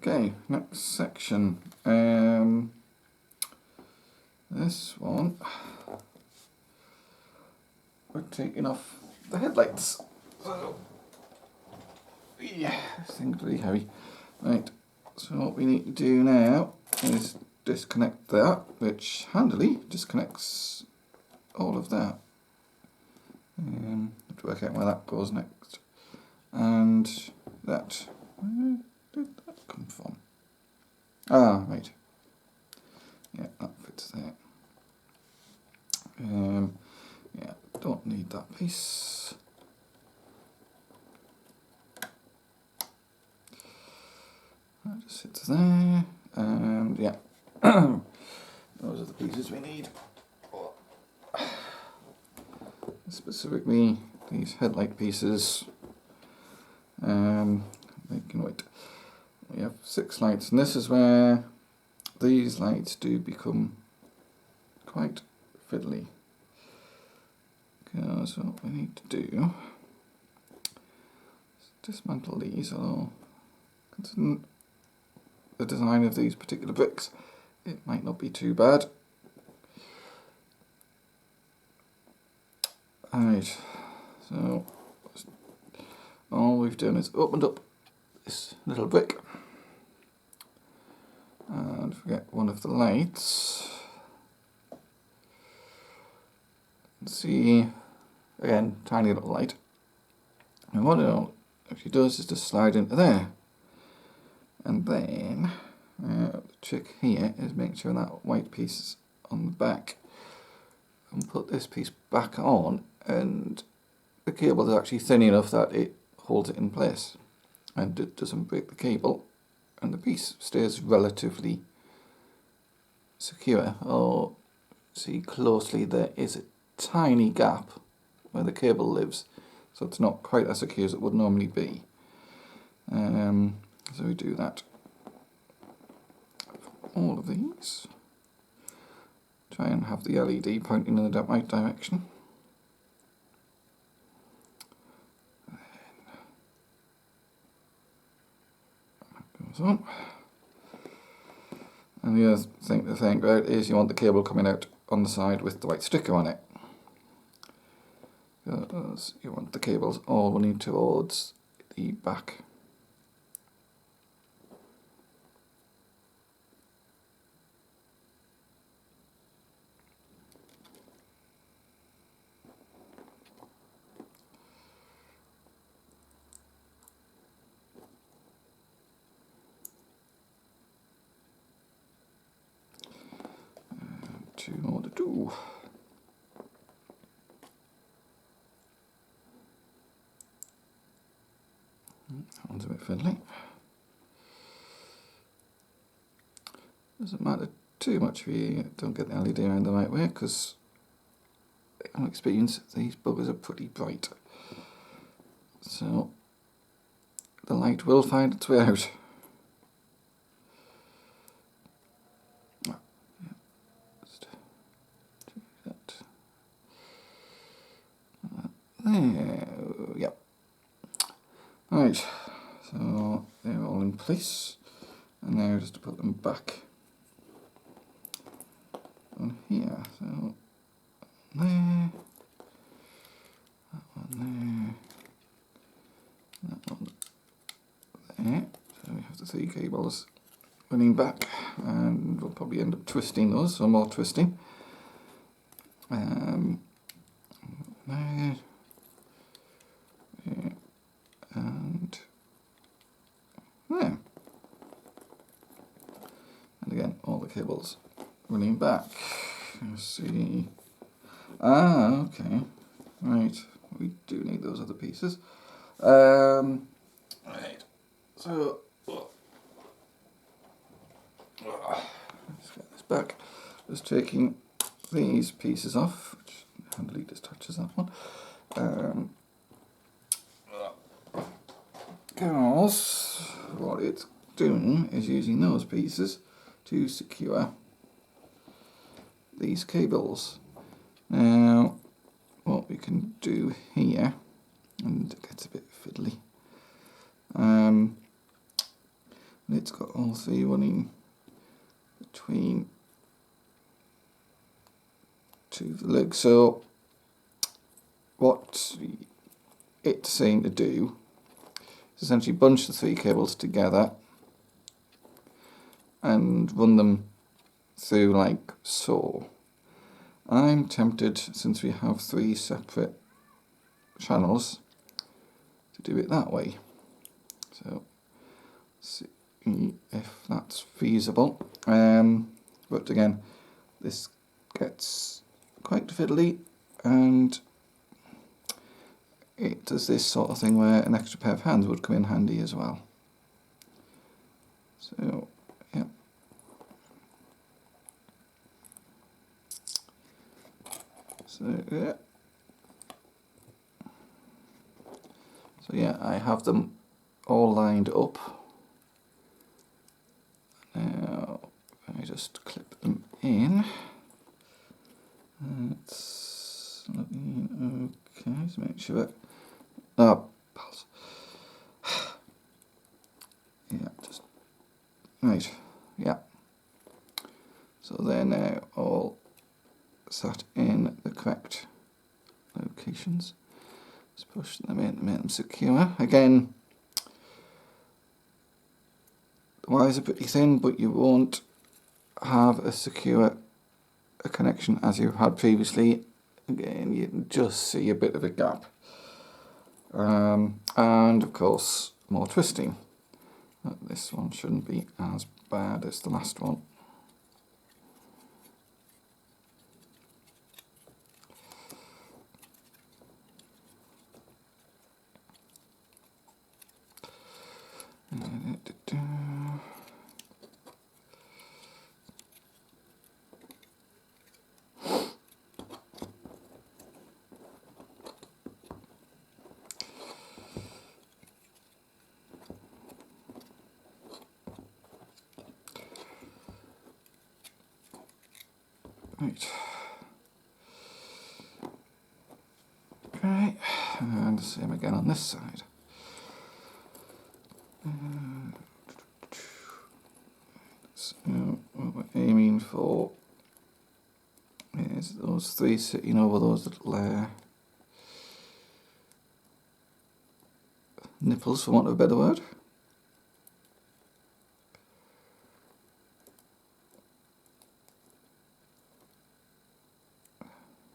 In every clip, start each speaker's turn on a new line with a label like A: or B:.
A: Okay, next section. This one, we're taking off the headlights. So, yeah, this thing's really heavy. Right, so what we need to do now is disconnect that, which handily disconnects all of that. Have to work out where that goes next. And that, where did that come from? Ah, right. Yeah, that fits there. Yeah, don't need that piece. That just sits there, and yeah, those are the pieces we need. Specifically, these headlight pieces. They can wait. We have 6 lights, and this is where these lights do become quite fiddly. Because what we need to do is dismantle these, although considering the design of these particular bricks, it might not be too bad. Alright, so all we've done is opened up this little brick and forget one of the lights. See, again, tiny little light. And what it actually does is just slide into there. And then the trick here is make sure that white piece is on the back, and put this piece back on, and the cable is actually thin enough that it holds it in place and it doesn't break the cable, and the piece stays relatively secure. Oh, see closely, there is a tiny gap where the cable lives, so it's not quite as secure as it would normally be. So we do that. All of these. Try and have the LED pointing in the right direction. That goes on. And the other thing to think about is you want the cable coming out on the side with the white sticker on it. Because you want the cables all running towards the back. Two more to do. That one's a bit fiddly. Doesn't matter too much if you don't get the LED around the right way, because on experience these buggers are pretty bright. So the light will find its way out. There, yep. Right, so they're all in place, and now just to put them back on here. So there, that one there, that one there. So we have the 3 cables running back, and we'll probably end up twisting those, so more twisting. There. And there. And again, all the cables running back. Let's see. Ah, okay. Right. We do need those other pieces. Right. So let's get this back. Just taking these pieces off, which handily just touches that one. Because what it's doing is using those pieces to secure these cables. Now, what we can do here, and it gets a bit fiddly, And it's got all three running between two of the legs. So what it's saying to do is essentially bunch the three cables together and run them through like so. I'm tempted, since we have three separate channels, to do it that way. So see if that's feasible. But again, this gets quite fiddly, and it does this sort of thing where an extra pair of hands would come in handy as well. So yeah. So yeah. So yeah, I have them all lined up. Now, I just clip them in. It's looking okay, just make sure. Oh, pulse. Yeah, just right. Yeah. So they're now all sat in the correct locations. Let's push them in to make them secure. Again, the wires are pretty thin, but you won't have a secure connection as you had previously. Again, you can just see a bit of a gap. And of course, more twisting. This one shouldn't be as bad as the last one. Right. Okay, and the same again on this side. So what we're aiming for is those three sitting over those little nipples, for want of a better word.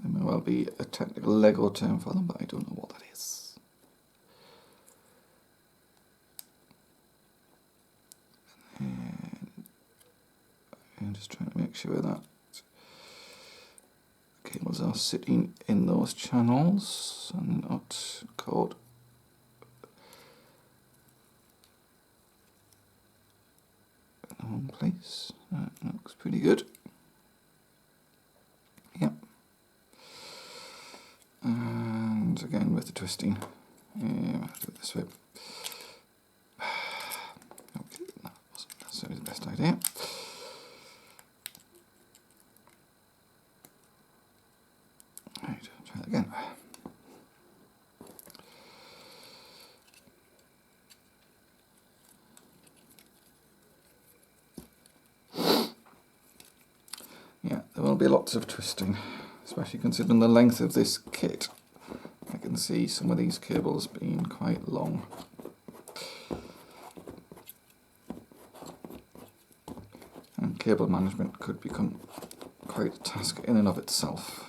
A: There may well be a technical Lego term for them, but I don't know what that is. And I'm just trying to make sure that cables are sitting in those channels and not caught in the wrong place. That looks pretty good. Yep. And again with the twisting, I'll do it this way. Okay, that wasn't necessarily the best idea. Right, try that again. Yeah, there will be lots of twisting, especially considering the length of this kit. I can see some of these cables being quite long. And cable management could become quite a task in and of itself.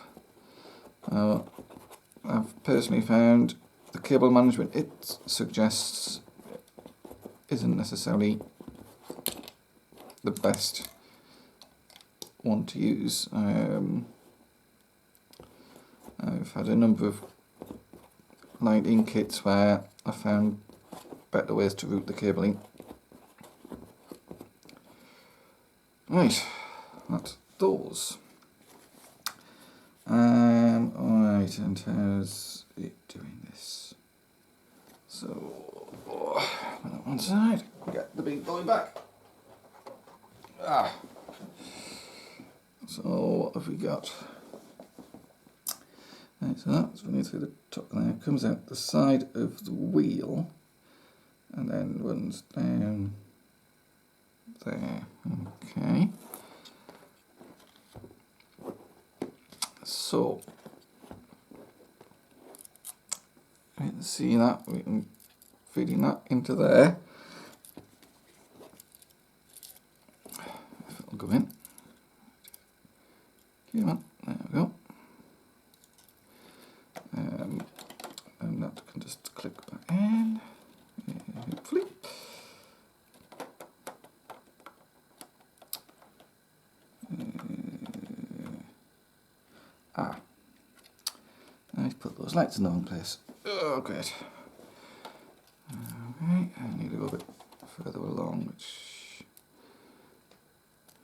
A: I've personally found the cable management it suggests isn't necessarily the best one to use. I've had a number of lighting kits where I found better ways to route the cabling. Right, that's those. Alright, and how's it doing this? So, put that one side, get the big boy back. So, what have we got? Right, so that's running through the top there, comes out the side of the wheel, and then runs down there. Okay. So, you can see that we can feeding that into there. If it'll go in. Come on, there we go. And that can just click back in, hopefully. Let's put those lights in the wrong place. Oh, great. Okay, I need to go a bit further along, which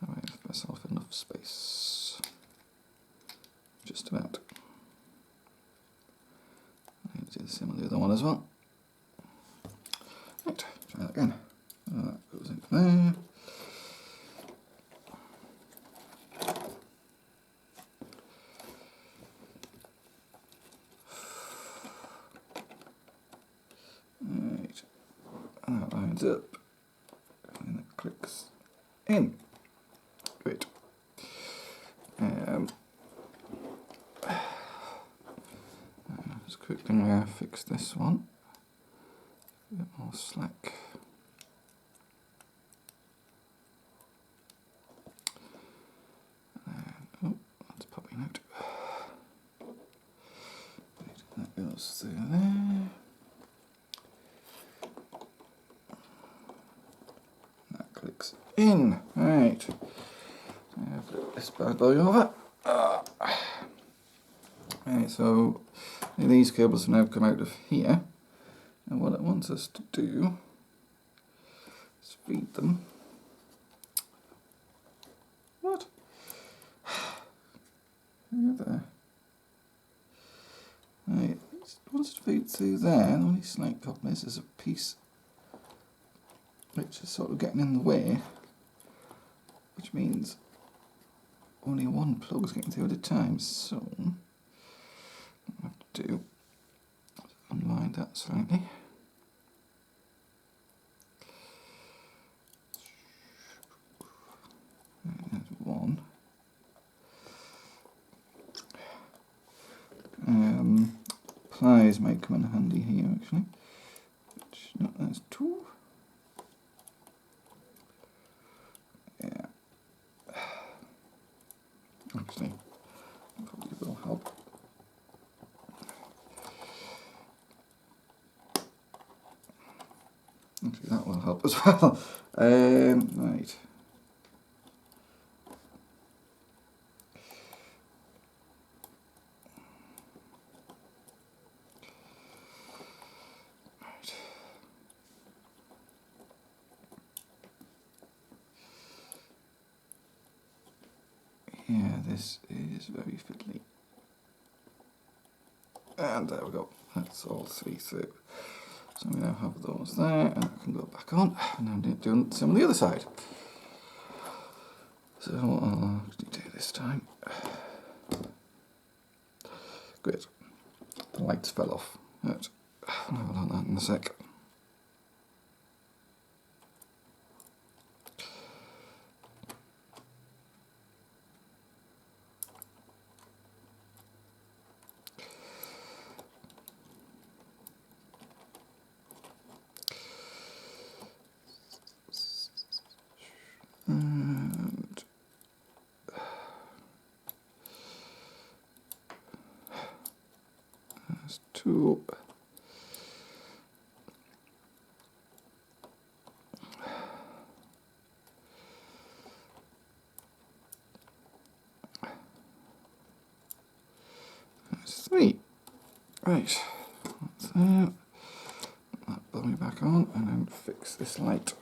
A: I might give myself enough space. Just about. I need to do the same on the other one as well. Right, try that again. That goes into there. Right, and that lines up, and it clicks in. Great. Just quickly fix this one. A bit more slack. Oh, that's popping out. Right, that goes through there. That clicks in. Right. Flip this bad boy over. Right, so these cables have now come out of here, and what it wants us to do is feed them. What? There. Right, it wants to feed through there. The only slight problem is there's a piece which is sort of getting in the way, which means only one plug is getting through at a time. So what I have to do is unwind that slightly. Right, there's one. Pliers might come in handy here actually. Which, no, there's two. Yeah. Actually, probably will help. Actually, that will help as well. Right. Yeah, this is very fiddly. And there we go. That's all three through. So we now have those there, and I can go back on. And I'm doing some on the other side. So what I'll actually do this time. Great. The lights fell off. Right. I'll have a look at that in a sec. And there's two. There's three. Right. That's that. That bummy back on, and then fix this light.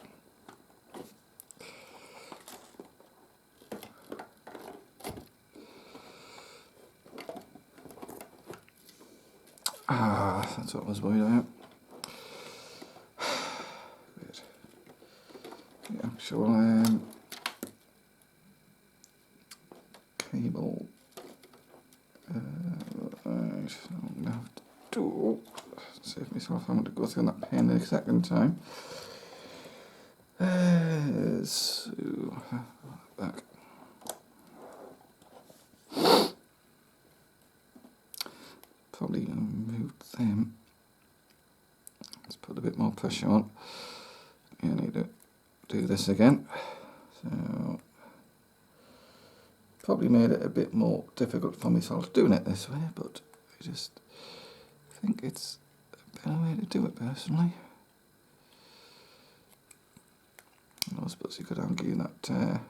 A: That's what I was worried about. Good. The actual cable. Right, I'm going to have to do, save myself having to go through that pain the second time. So, back. Probably move them. Let's put a bit more pressure on. I need to do this again. So, probably made it a bit more difficult for myself doing it this way, but I just think it's a better way to do it personally. I suppose you could argue that doing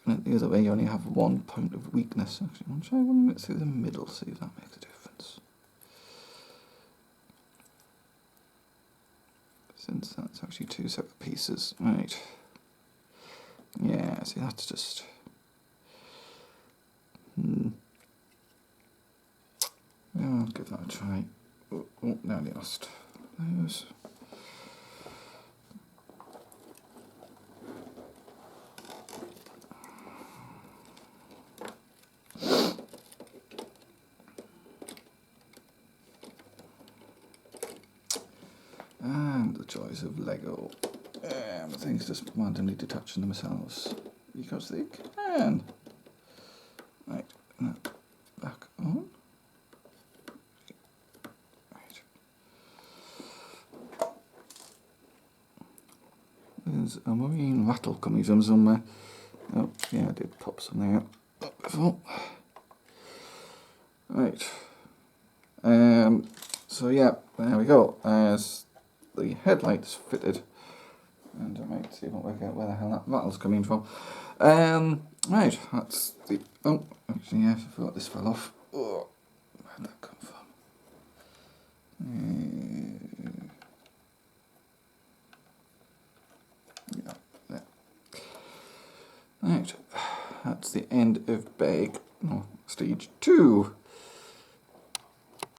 A: it the other way you only have one point of weakness. Actually, I'll try running it through the middle, see if that makes a difference. Since that's actually two separate pieces. Right. Yeah, see that's just... Yeah, I'll give that a try. Oh, nearly lost those. And the choice of Lego. Things just randomly detaching themselves because they can. Right, now back on. Right. There's a marine rattle coming from somewhere. Oh, yeah, I did pop something out before. Right. So yeah, there we go. As the headlights fitted. And I might see if I can work out where the hell that rattle's coming from. Right, that's the... Oh, actually, yes, I forgot this fell off. Oh, where'd that come from? Yeah, there. Right, that's the end of bag, stage 2.